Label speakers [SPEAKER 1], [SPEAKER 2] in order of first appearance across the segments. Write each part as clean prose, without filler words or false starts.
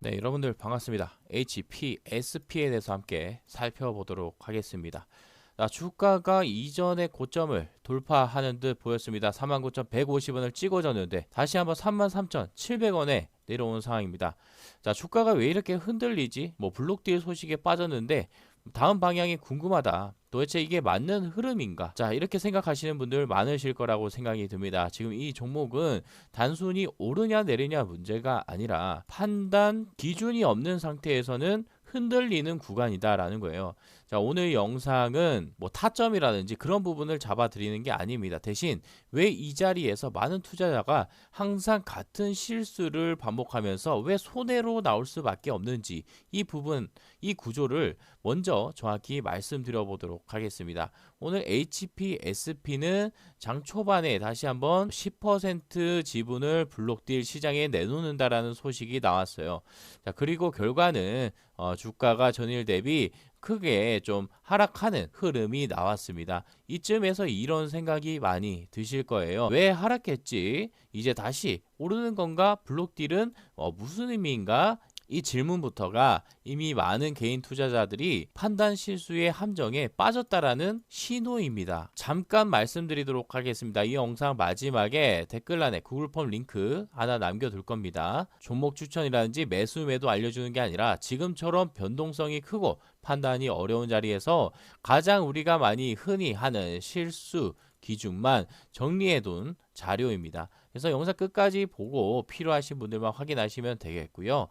[SPEAKER 1] 네, 여러분들 반갑습니다. HPSP에 대해서 함께 살펴보도록 하겠습니다. 주가가 이전의 고점을 돌파하는 듯 보였습니다. 49,150원을 찍어줬는데 다시 한번 33,700원에 내려온 상황입니다. 주가가 왜 이렇게 흔들리지? 블록딜 소식에 빠졌는데 다음 방향이 궁금하다. 도대체 이게 맞는 흐름인가? 이렇게 생각하시는 분들 많으실 거라고 생각이 듭니다. 지금 이 종목은 단순히 오르냐 내리냐 문제가 아니라 판단 기준이 없는 상태에서는 흔들리는 구간이다라는 거예요. 오늘 영상은 타점이라든지 그런 부분을 잡아드리는 게 아닙니다. 대신 왜 이 자리에서 많은 투자자가 항상 같은 실수를 반복하면서 왜 손해로 나올 수밖에 없는지 이 부분, 이 구조를 먼저 정확히 말씀드려 보도록 하겠습니다. 오늘 HPSP는 장 초반에 다시 한번 10% 지분을 블록딜 시장에 내놓는다라는 소식이 나왔어요. 그리고 결과는 주가가 전일 대비 크게 좀 하락하는 흐름이 나왔습니다. 이쯤에서 이런 생각이 많이 드실 거예요. 왜 하락했지? 이제 다시 오르는 건가? 블록딜은 무슨 의미인가? 이 질문부터가 이미 많은 개인 투자자들이 판단 실수의 함정에 빠졌다라는 신호입니다. 잠깐 말씀드리도록 하겠습니다. 이 영상 마지막에 댓글란에 구글폼 링크 하나 남겨둘 겁니다. 종목 추천이라든지 매수 매도 알려주는 게 아니라 지금처럼 변동성이 크고 판단이 어려운 자리에서 가장 우리가 많이 흔히 하는 실수 기준만 정리해둔 자료입니다. 그래서 영상 끝까지 보고 필요하신 분들만 확인하시면 되겠고요.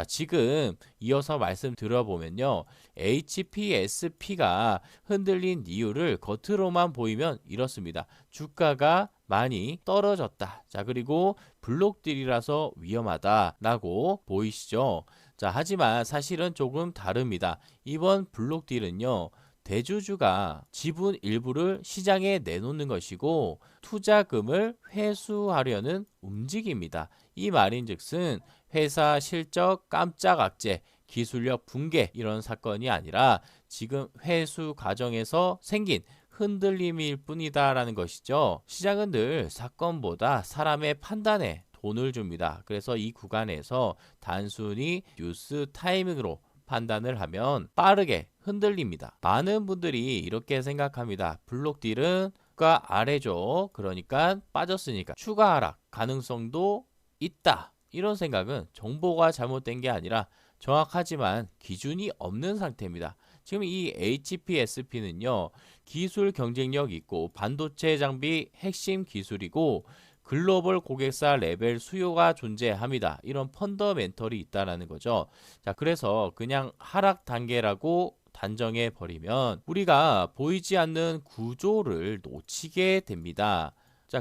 [SPEAKER 1] 지금 이어서 말씀 들어보면요. HPSP가 흔들린 이유를 겉으로만 보이면 이렇습니다. 주가가 많이 떨어졌다. 그리고 블록딜이라서 위험하다라고 보이시죠? 하지만 사실은 조금 다릅니다. 이번 블록딜은요. 대주주가 지분 일부를 시장에 내놓는 것이고 투자금을 회수하려는 움직임입니다. 이 말인즉슨 회사 실적 깜짝 악재, 기술력 붕괴 이런 사건이 아니라 지금 회수 과정에서 생긴 흔들림일 뿐이다라는 것이죠. 시장은 늘 사건보다 사람의 판단에 돈을 줍니다. 그래서 이 구간에서 단순히 뉴스 타이밍으로 판단을 하면 빠르게 흔들립니다. 많은 분들이 이렇게 생각합니다. 블록딜은 가 아래죠. 그러니까 빠졌으니까 추가 하락 가능성도 있다. 이런 생각은 정보가 잘못된 게 아니라 정확하지만 기준이 없는 상태입니다. 지금 이 HPSP는요. 기술 경쟁력 있고 반도체 장비 핵심 기술이고 글로벌 고객사 레벨 수요가 존재합니다. 이런 펀더멘털이 있다라는 거죠. 그래서 그냥 하락 단계라고 단정해 버리면 우리가 보이지 않는 구조를 놓치게 됩니다.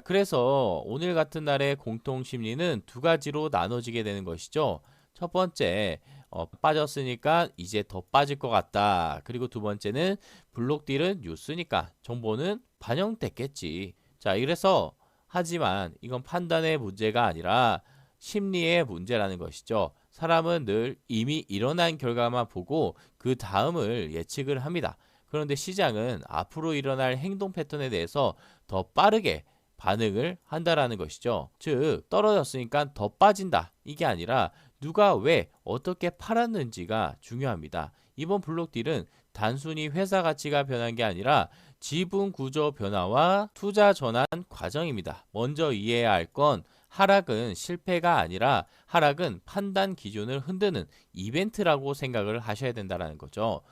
[SPEAKER 1] 그래서 오늘 같은 날의 공통 심리는 두 가지로 나눠지게 되는 것이죠. 첫 번째, 빠졌으니까 이제 더 빠질 것 같다. 그리고 두 번째는 블록딜은 뉴스니까 정보는 반영됐겠지. 이래서 하지만 이건 판단의 문제가 아니라 심리의 문제라는 것이죠. 사람은 늘 이미 일어난 결과만 보고 그 다음을 예측을 합니다. 그런데 시장은 앞으로 일어날 행동 패턴에 대해서 더 빠르게 반응을 한다라는 것이죠. 즉 떨어졌으니까 더 빠진다. 이게 아니라 누가 왜 어떻게 팔았는지가 중요합니다. 이번 블록딜은 단순히 회사 가치가 변한 게 아니라 지분 구조 변화와 투자 전환 과정입니다. 먼저 이해해야 할 건 하락은 실패가 아니라 하락은 판단 기준을 흔드는 이벤트라고 생각을 하셔야 된다는 거죠.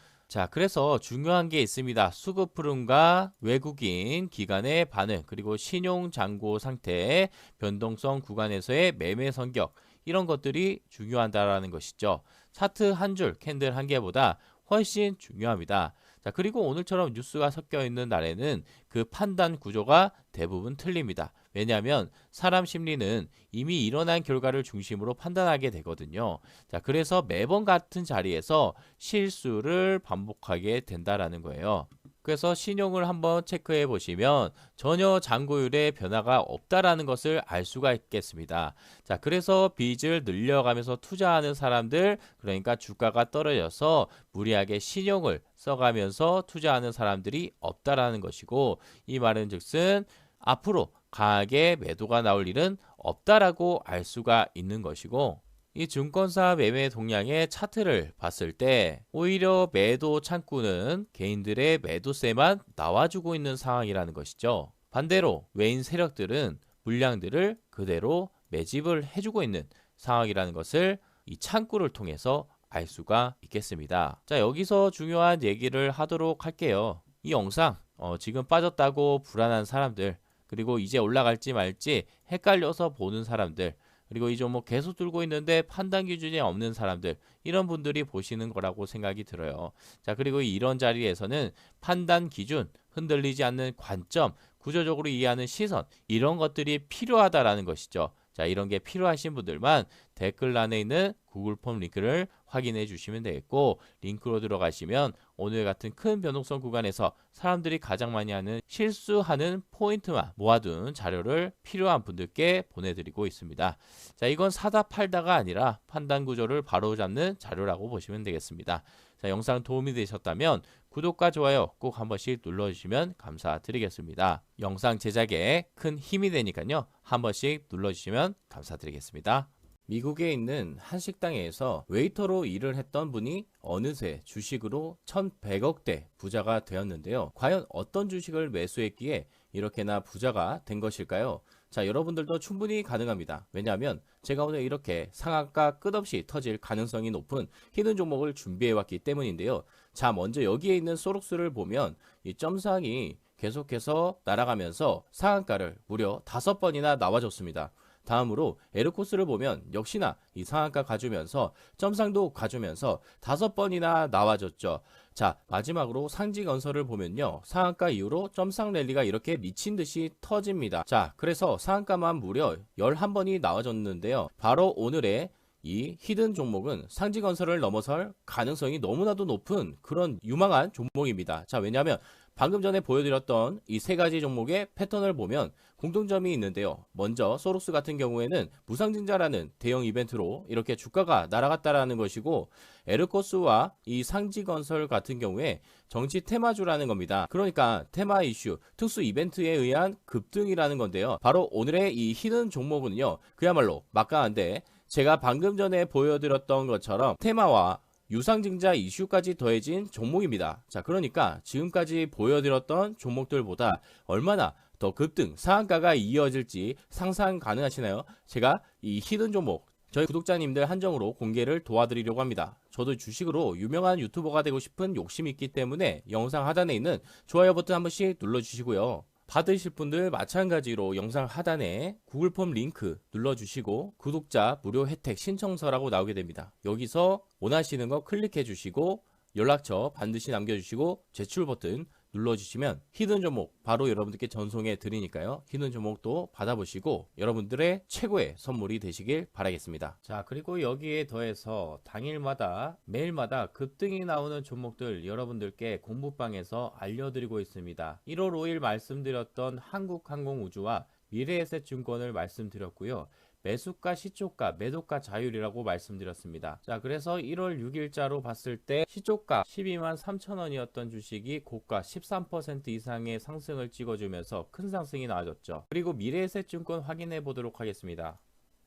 [SPEAKER 1] 그래서 중요한 게 있습니다. 수급 흐름과 외국인 기관의 반응, 그리고 신용 잔고 상태의 변동성 구간에서의 매매 성격, 이런 것들이 중요하다는 것이죠. 차트 한 줄, 캔들 한 개보다 훨씬 중요합니다. 그리고 오늘처럼 뉴스가 섞여 있는 날에는 그 판단 구조가 대부분 틀립니다. 왜냐하면 사람 심리는 이미 일어난 결과를 중심으로 판단하게 되거든요. 그래서 매번 같은 자리에서 실수를 반복하게 된다라는 거예요. 그래서 신용을 한번 체크해 보시면 전혀 잔고율에 변화가 없다라는 것을 알 수가 있겠습니다. 그래서 빚을 늘려가면서 투자하는 사람들, 그러니까 주가가 떨어져서 무리하게 신용을 써가면서 투자하는 사람들이 없다라는 것이고, 이 말은 즉슨 앞으로 강하게 매도가 나올 일은 없다라고 알 수가 있는 것이고, 이 증권사 매매 동향의 차트를 봤을 때 오히려 매도 창구는 개인들의 매도세만 나와주고 있는 상황이라는 것이죠. 반대로 외인 세력들은 물량들을 그대로 매집을 해주고 있는 상황이라는 것을 이 창구를 통해서 알 수가 있겠습니다. 자, 여기서 중요한 얘기를 하도록 할게요. 이 영상 지금 빠졌다고 불안한 사람들, 그리고 이제 올라갈지 말지 헷갈려서 보는 사람들, 그리고 이 종목 계속 들고 있는데 판단 기준이 없는 사람들, 이런 분들이 보시는 거라고 생각이 들어요. 자, 그리고 이런 자리에서는 판단 기준, 흔들리지 않는 관점, 구조적으로 이해하는 시선, 이런 것들이 필요하다라는 것이죠. 자, 이런 게 필요하신 분들만 댓글란에 있는 구글 폼 링크를 확인해 주시면 되겠고, 링크로 들어가시면 오늘 같은 큰 변동성 구간에서 사람들이 가장 많이 하는 실수하는 포인트만 모아둔 자료를 필요한 분들께 보내드리고 있습니다. 자, 이건 사다 팔다가 아니라 판단 구조를 바로잡는 자료라고 보시면 되겠습니다. 자, 영상 도움이 되셨다면 구독과 좋아요 꼭 한 번씩 눌러주시면 감사드리겠습니다. 영상 제작에 큰 힘이 되니까요. 한 번씩 눌러주시면 감사드리겠습니다. 미국에 있는 한 식당에서 웨이터로 일을 했던 분이 어느새 주식으로 1100억대 부자가 되었는데요. 과연 어떤 주식을 매수했기에 이렇게나 부자가 된 것일까요? 자, 여러분들도 충분히 가능합니다. 왜냐하면 제가 오늘 이렇게 상한가 끝없이 터질 가능성이 높은 히든 종목을 준비해 왔기 때문인데요. 자, 먼저 여기에 있는 소록수를 보면 이 점상이 계속해서 날아가면서 상한가를 무려 5번이나 나와줬습니다. 다음으로 에르코스를 보면 역시나 이 상한가 가주면서 점상도 가주면서 5번이나 나와줬죠. 자, 마지막으로 상지건설을 보면요, 상한가 이후로 점상 랠리가 이렇게 미친 듯이 터집니다. 자, 그래서 상한가만 무려 11번이 나와줬는데요. 바로 오늘의 이 히든 종목은 상지건설을 넘어설 가능성이 너무나도 높은 그런 유망한 종목입니다. 자, 왜냐하면 방금 전에 보여드렸던 이 세 가지 종목의 패턴을 보면 공통점이 있는데요. 먼저 소록스 같은 경우에는 무상증자라는 대형 이벤트로 이렇게 주가가 날아갔다라는 것이고, 에르코스와 이 상지건설 같은 경우에 정치 테마주라는 겁니다. 그러니까 테마 이슈, 특수 이벤트에 의한 급등이라는 건데요. 바로 오늘의 이 히든 종목은요, 그야말로 막강한데, 제가 방금 전에 보여드렸던 것처럼 테마와 유상증자 이슈까지 더해진 종목입니다. 자, 그러니까 지금까지 보여드렸던 종목들보다 얼마나 더 급등, 상한가가 이어질지 상상 가능하시나요? 제가 이 히든 종목 저희 구독자님들 한정으로 공개를 도와드리려고 합니다. 저도 주식으로 유명한 유튜버가 되고 싶은 욕심이 있기 때문에 영상 하단에 있는 좋아요 버튼 한 번씩 눌러주시고요. 받으실 분들 마찬가지로 영상 하단에 구글 폼 링크 눌러주시고 구독자 무료 혜택 신청서라고 나오게 됩니다. 여기서 원하시는 거 클릭해 주시고 연락처 반드시 남겨주시고 제출 버튼 눌러주시면 히든 종목 바로 여러분들께 전송해 드리니까요. 히든 종목도 받아보시고 여러분들의 최고의 선물이 되시길 바라겠습니다. 자, 그리고 여기에 더해서 당일마다 매일마다 급등이 나오는 종목들 여러분들께 공부방에서 알려드리고 있습니다. 1월 5일 말씀드렸던 한국항공우주와 미래에셋증권을 말씀드렸고요. 매수가 시초가 매도가 자율이라고 말씀드렸습니다. 자, 그래서 1월 6일자로 봤을 때 시초가 12만 3천원이었던 주식이 고가 13% 이상의 상승을 찍어주면서 큰 상승이 나와줬죠. 그리고 미래에셋증권 확인해 보도록 하겠습니다.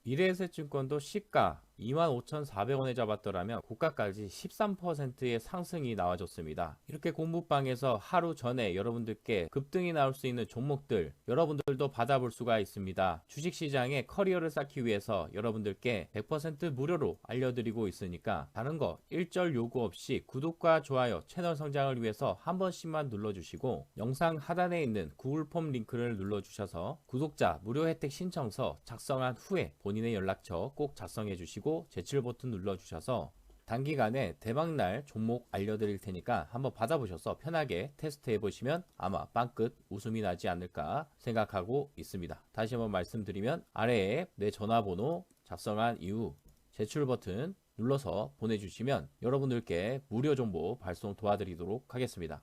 [SPEAKER 1] 미래에셋증권도 시가 25,400원에 잡았더라면 고가까지 13%의 상승이 나와줬습니다. 이렇게 공부방에서 하루 전에 여러분들께 급등이 나올 수 있는 종목들 여러분들도 받아볼 수가 있습니다. 주식시장에 커리어를 쌓기 위해서 여러분들께 100% 무료로 알려드리고 있으니까 다른 거 일절 요구 없이 구독과 좋아요, 채널 성장을 위해서 한 번씩만 눌러주시고 영상 하단에 있는 구글 폼 링크를 눌러주셔서 구독자 무료 혜택 신청서 작성한 후에 본인의 연락처 꼭 작성해 주시고 제출 버튼 눌러주셔서 단기간에 대박날 종목 알려드릴 테니까 한번 받아보셔서 편하게 테스트 해보시면 아마 빵끝 웃음이 나지 않을까 생각하고 있습니다. 다시 한번 말씀드리면 아래에 내 전화번호 작성한 이후 제출 버튼 눌러서 보내주시면 여러분들께 무료 정보 발송 도와드리도록 하겠습니다.